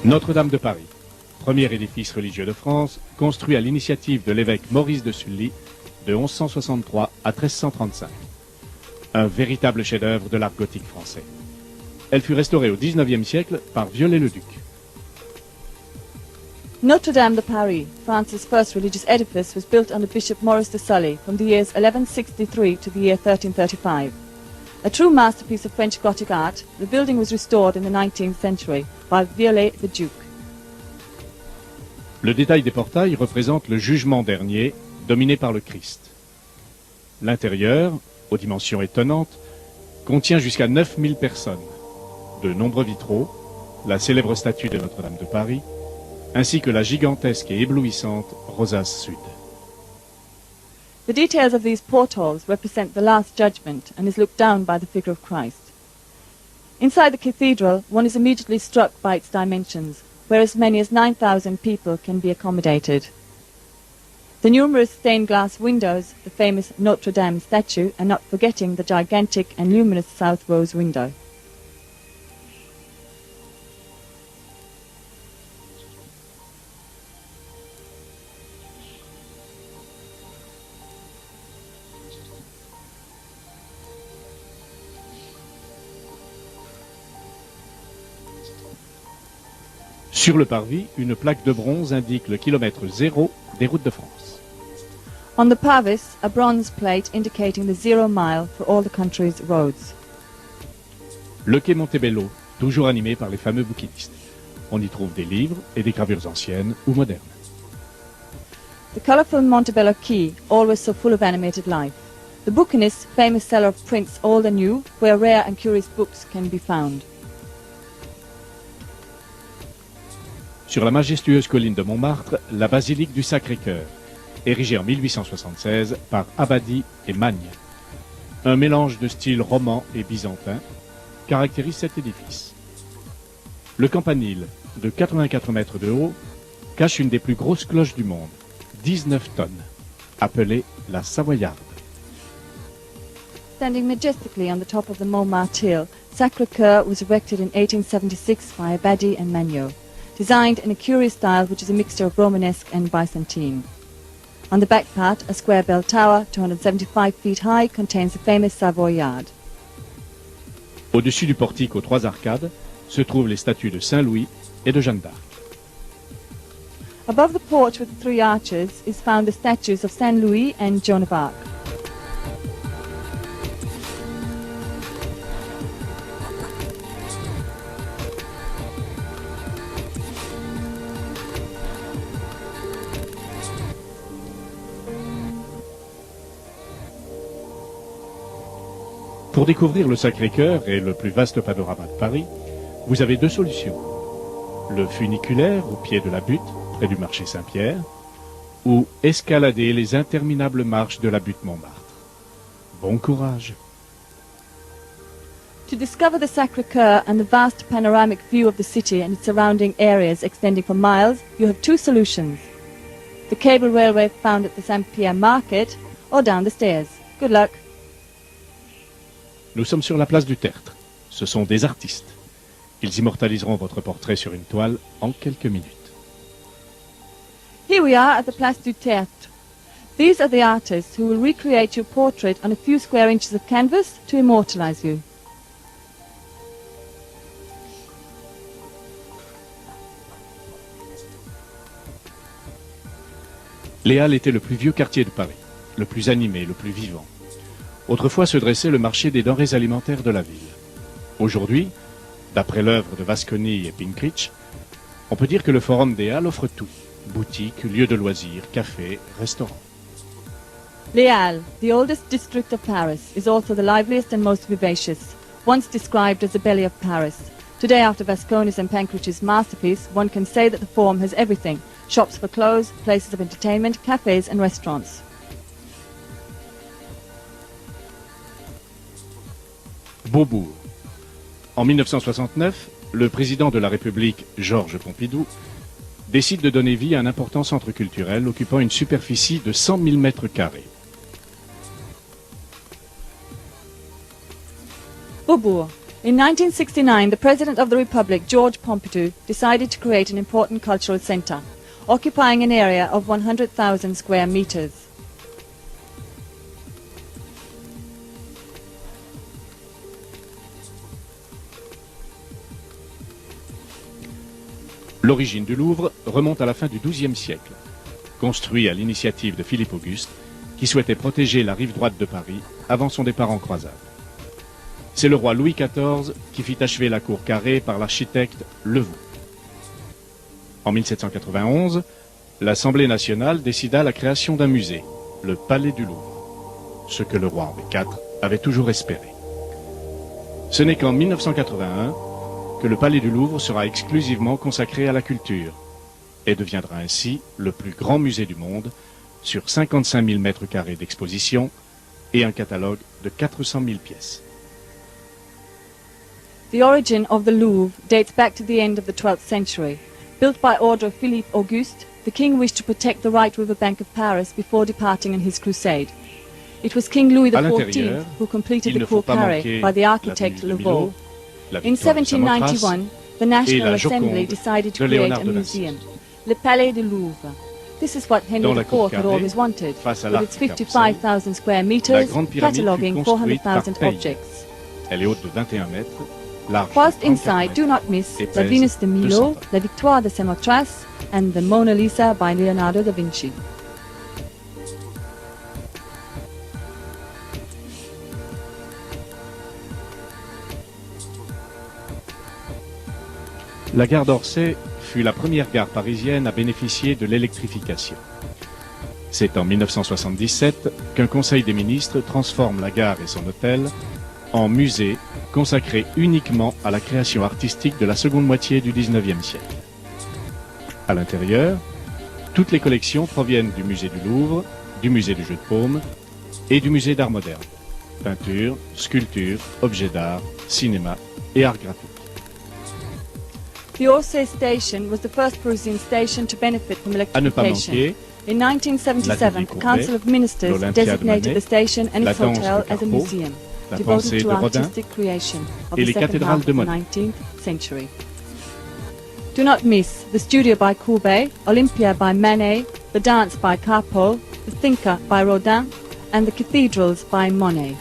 Notre-Dame de Paris, premier édifice religieux de France, construit à l'initiative de l'évêque Maurice de Sully de 1163 à 1335. Un véritable chef-d'œuvre de l'art gothique français. Elle fut restaurée au XIXe siècle par Viollet-le-Duc. Notre-Dame de Paris, France's first religious edifice, was built under Bishop Maurice de Sully from the years 1163 to the year 1335. A true masterpiece of French Gothic art, the building was restored in the 19th century by Viollet-le-Duc. Le détail des portails représente le jugement dernier, dominé par le Christ. L'intérieur, aux dimensions étonnantes, contient jusqu'à 9000 personnes, de nombreux vitraux, la célèbre statue de Notre-Dame de Paris, ainsi que la gigantesque et éblouissante rosace sud. The details of these portholes represent the Last Judgment and is looked down by the figure of Christ. Inside the cathedral, one is immediately struck by its dimensions, where as many as 9,000 people can be accommodated. The numerous stained glass windows, the famous Notre Dame statue, and not forgetting the gigantic and luminous south rose window. Sur le parvis, une plaque de bronze indique le kilomètre zéro des routes de France. On the parvis, a bronze plate indicating the 0 mile for all the country's roads. Le quai Montebello, toujours animé par les fameux bouquinistes. On y trouve des livres et des gravures anciennes ou modernes. The colourful Montebello quay, always so full of animated life. The Bouquinist, famous seller of prints old and new, where rare and curious books can be found. Sur la majestueuse colline de Montmartre, la basilique du Sacré-Cœur, érigée en 1876 par Abadie et Magne. Un mélange de style roman et byzantin caractérise cet édifice. Le campanile, de 84 mètres de haut, cache une des plus grosses cloches du monde, 19 tonnes, appelée la Savoyarde. Standing majestically on the top of the Montmartre hill, Sacré-Cœur was erected in 1876 by Abadie and Magno, designed in a curious style which is a mixture of Romanesque and Byzantine. On the back part, a square bell tower, 275 feet high, contains the famous Savoyarde. Au-dessus du portique aux 3 arcades se trouvent les statues de Saint-Louis et de Jeanne d'Arc. Above the porch with the 3 arches is found the statues of Saint Louis and Joan of Arc. Pour découvrir le Sacré-Cœur et le plus vaste panorama de Paris, vous avez 2 solutions. Le funiculaire au pied de la butte, près du marché Saint-Pierre, ou escalader les interminables marches de la butte Montmartre. Bon courage! To discover the Sacré-Cœur and the vast panoramic view of the city and its surrounding areas extending for miles, you have 2 solutions. The cable railway found at the Saint-Pierre market, or down the stairs. Good luck! Nous sommes sur la place du Tertre. Ce sont des artistes. Ils immortaliseront votre portrait sur une toile en quelques minutes. Here we are at the Place du Tertre. These are the artists who will recreate your portrait on a few square inches of canvas to immortalize you. Les Halles était le plus vieux quartier de Paris, le plus animé, le plus vivant. Autrefois se dressait le marché des denrées alimentaires de la ville. Aujourd'hui, d'après l'œuvre de Vasconi et Pinkrich, on peut dire que le Forum des Halles offre tout. Boutiques, lieux de loisirs, cafés, restaurants. Les Halles, the oldest district of Paris, is also the liveliest and most vivacious, once described as the belly of Paris. Today, after Vasconi's and Pankrich's masterpiece, one can say that the Forum has everything: shops for clothes, places of entertainment, cafes and restaurants. Beaubourg. En 1969, le président de la République, Georges Pompidou, décide de donner vie à un important centre culturel occupant une superficie de 100 000 mètres carrés. Beaubourg, In 1969, the President of the Republic, George Pompidou, decided to create an important cultural centre, occupying an area of 100,000 square metres. L'origine du Louvre remonte à la fin du XIIe siècle, construit à l'initiative de Philippe Auguste, qui souhaitait protéger la rive droite de Paris avant son départ en croisade. C'est le roi Louis XIV qui fit achever la cour carrée par l'architecte Levou. En 1791, l'Assemblée nationale décida la création d'un musée, le Palais du Louvre, ce que le roi Henri IV avait toujours espéré. Ce n'est qu'en 1981 que le Palais du Louvre sera exclusivement consacré à la culture et deviendra ainsi le plus grand musée du monde sur 55 000 mètres carrés d'exposition et un catalogue de 400 000 pièces. The origin of the Louvre dates back to the end of the 12th century. Built by order of Philippe Auguste, the king wished to protect the right river bank of Paris before departing on his crusade. It was King Louis XIV who completed the cour carrée by the architect Levau. In 1791, the National Assembly decided to create a museum, Le Palais du Louvre. This is what Henry IV had always wanted, with its 55,000 square meters, cataloguing 400,000 objects. Elle est haute de 21 mètres, large de Whilst 34 inside, mètres do not miss et La pèse Venus de 200 Milo, tonnes. La Victoire de Samothrace, and the Mona Lisa by Leonardo da Vinci. La gare d'Orsay fut la première gare parisienne à bénéficier de l'électrification. C'est en 1977 qu'un conseil des ministres transforme la gare et son hôtel en musée consacré uniquement à la création artistique de la seconde moitié du XIXe siècle. À l'intérieur, toutes les collections proviennent du musée du Louvre, du musée du Jeu de Paume et du musée d'art moderne. Peinture, sculpture, objets d'art, cinéma et art graphique. The Orsay station was the first Parisian station to benefit from À ne pas electrification. manquer, In 1977, the Council of Ministers l'Olympia de designated Manet, the station and la its danse hotel de as a Carpeaux, museum, la devoted pensée to de Rodin artistic creation of et the les second cathédrales half de of the Monet. 19th century. Do not miss the Studio by Courbet, Olympia by Manet, the Dance by Carpeaux, the Thinker by Rodin, and the Cathedrals by Monet.